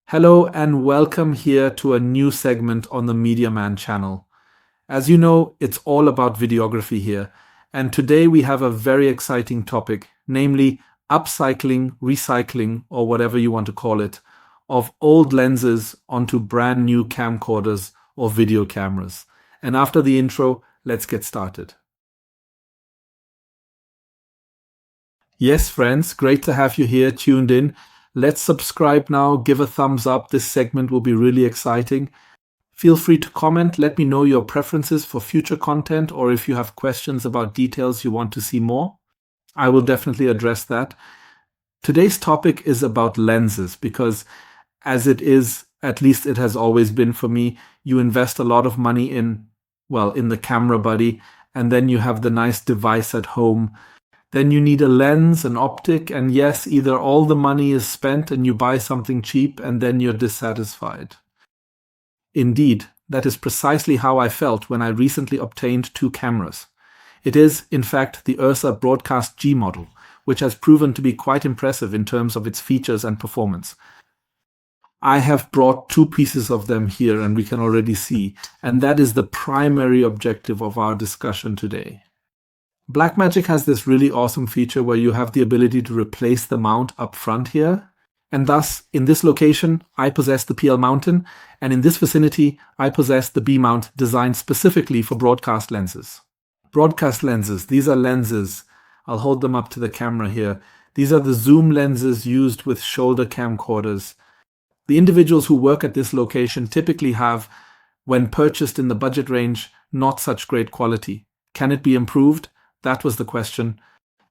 Hello and welcome here to a new segment on the Media Man channel. As you know, it's all about videography here, and today we have a very exciting topic, namely upcycling, recycling, or whatever you want to call it, of old lenses onto brand new camcorders or video cameras. And after the intro, let's get started. Yes, friends, great to have you here tuned in. Let's subscribe now, give a thumbs up. This segment will be really exciting. Feel free to comment, let me know your preferences for future content, or if you have questions about details you want to see more. I will definitely address that. Today's topic is about lenses because, as it is, at least it has always been for me, you invest a lot of money in the camera body, and then you have the nice device at home. Then you need a lens, an optic, and yes, either all the money is spent and you buy something cheap and then you're dissatisfied. Indeed, that is precisely how I felt when I recently obtained two cameras. It is, in fact, the Ursa Broadcast G model, which has proven to be quite impressive in terms of its features and performance. I have brought two pieces of them here and we can already see, and that is the primary objective of our discussion today. Blackmagic has this really awesome feature where you have the ability to replace the mount up front here. And thus, in this location, I possess the PL Mountain, and in this vicinity, I possess the B mount designed specifically for broadcast lenses. Broadcast lenses, these are lenses. I'll hold them up to the camera here. These are the zoom lenses used with shoulder camcorders. The individuals who work at this location typically have, when purchased in the budget range, not such great quality. Can it be improved? That was the question.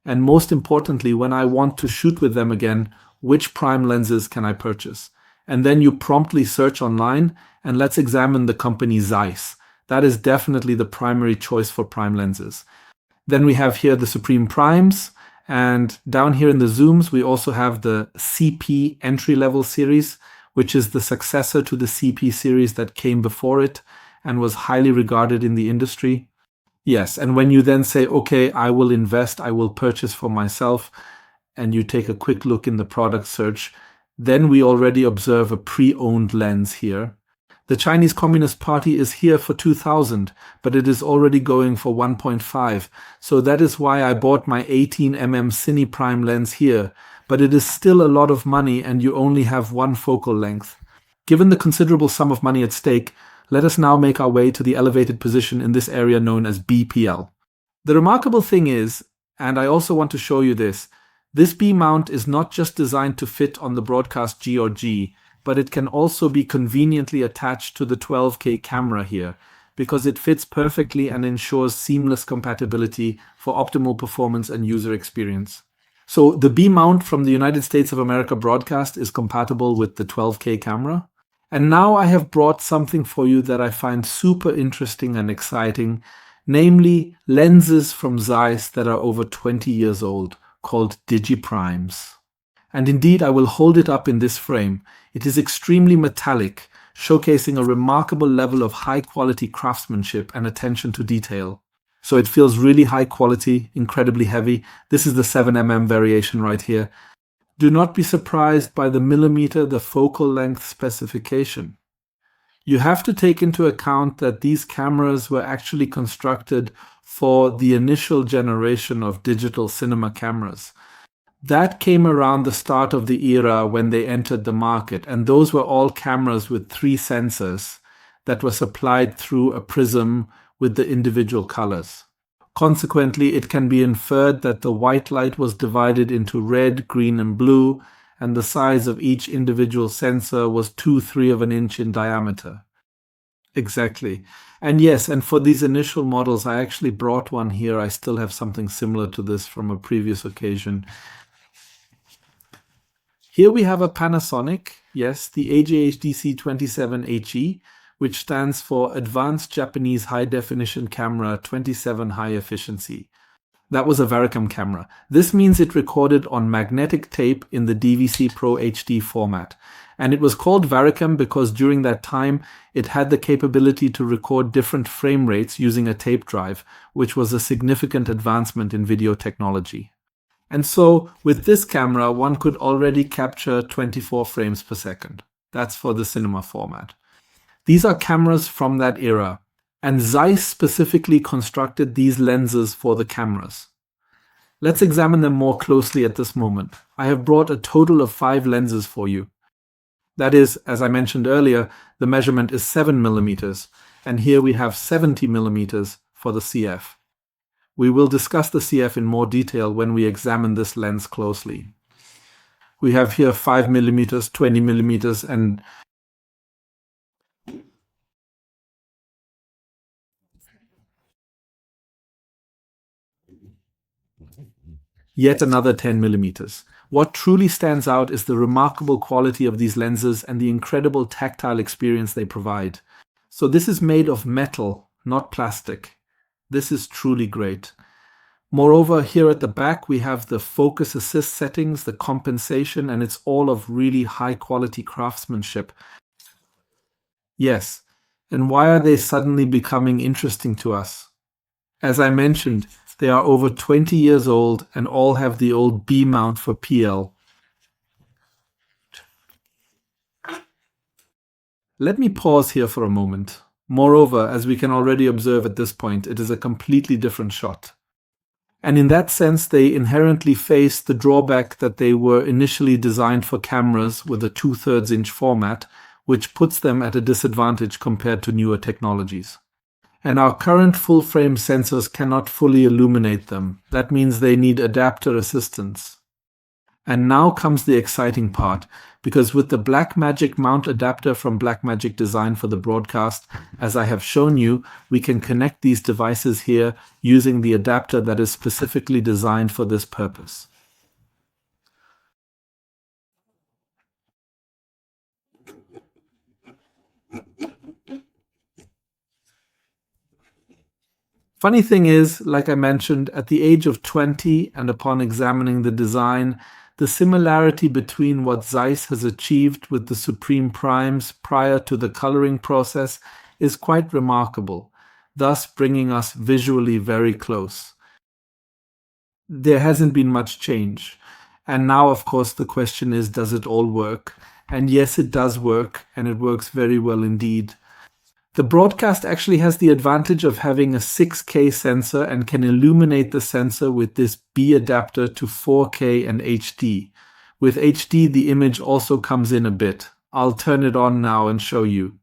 And most importantly, when I want to shoot with them again, which prime lenses can I purchase? And then you promptly search online and let's examine the company Zeiss. That is definitely the primary choice for prime lenses. Then we have here the Supreme Primes, and down here in the zooms, we also have the CP entry-level series, which is the successor to the CP series that came before it and was highly regarded in the industry. Yes, and when you then say, okay, I will invest, I will purchase for myself, and you take a quick look in the product search, then we already observe a pre-owned lens here. The Chinese Communist Party is here for 2000, but it is already going for 1.5. So that is why I bought my 18mm Cine Prime lens here, but it is still a lot of money and you only have one focal length. Given the considerable sum of money at stake, let us now make our way to the elevated position in this area known as BPL. The remarkable thing is, and I also want to show you this B mount is not just designed to fit on the Broadcast G or G, but it can also be conveniently attached to the 12K camera here, because it fits perfectly and ensures seamless compatibility for optimal performance and user experience. So the B mount from the United States of America Broadcast is compatible with the 12K camera. And now I have brought something for you that I find super interesting and exciting, namely lenses from Zeiss that are over 20 years old, called Digiprimes. And indeed, I will hold it up in this frame. It is extremely metallic, showcasing a remarkable level of high-quality craftsmanship and attention to detail. So it feels really high quality, incredibly heavy. This is the 7mm variation right here. Do not be surprised by the focal length specification. You have to take into account that these cameras were actually constructed for the initial generation of digital cinema cameras. That came around the start of the era when they entered the market, and those were all cameras with 3 sensors that were supplied through a prism with the individual colors. Consequently, it can be inferred that the white light was divided into red, green, and blue, and the size of each individual sensor was 2/3 of an inch in diameter. Exactly. And yes, and for these initial models, I actually brought one here. I still have something similar to this from a previous occasion. Here we have a Panasonic, yes, the AJHDC 27HE, which stands for Advanced Japanese High Definition Camera 27 High Efficiency. That was a Varicam camera. This means it recorded on magnetic tape in the DVC Pro HD format. And it was called Varicam because during that time it had the capability to record different frame rates using a tape drive, which was a significant advancement in video technology. And so with this camera, one could already capture 24 frames per second. That's for the cinema format. These are cameras from that era, and Zeiss specifically constructed these lenses for the cameras. Let's examine them more closely at this moment. I have brought a total of 5 lenses for you. That is, as I mentioned earlier, the measurement is 7 millimeters, and here we have 70 millimeters for the CF. We will discuss the CF in more detail when we examine this lens closely. We have here 5 millimeters, 20 millimeters, and yet another 10 millimeters. What truly stands out is the remarkable quality of these lenses and the incredible tactile experience they provide. So this is made of metal, not plastic. This is truly great. Moreover, here at the back, we have the focus assist settings, the compensation, and it's all of really high quality craftsmanship. Yes, and why are they suddenly becoming interesting to us? As I mentioned, they are over 20 years old and all have the old B mount for PL. Let me pause here for a moment. Moreover, as we can already observe at this point, it is a completely different shot. And in that sense, they inherently face the drawback that they were initially designed for cameras with a 2/3 inch format, which puts them at a disadvantage compared to newer technologies. And our current full-frame sensors cannot fully illuminate them. That means they need adapter assistance. And now comes the exciting part, because with the Blackmagic mount adapter from Blackmagic Design for the broadcast, as I have shown you, we can connect these devices here using the adapter that is specifically designed for this purpose. Funny thing is, like I mentioned, at the age of 20 and upon examining the design, the similarity between what Zeiss has achieved with the Supreme Primes prior to the coloring process is quite remarkable, thus bringing us visually very close. There hasn't been much change. And now, of course, the question is, does it all work? And yes, it does work, and it works very well indeed. The broadcast actually has the advantage of having a 6K sensor and can illuminate the sensor with this B adapter to 4K and HD. With HD, the image also comes in a bit. I'll turn it on now and show you.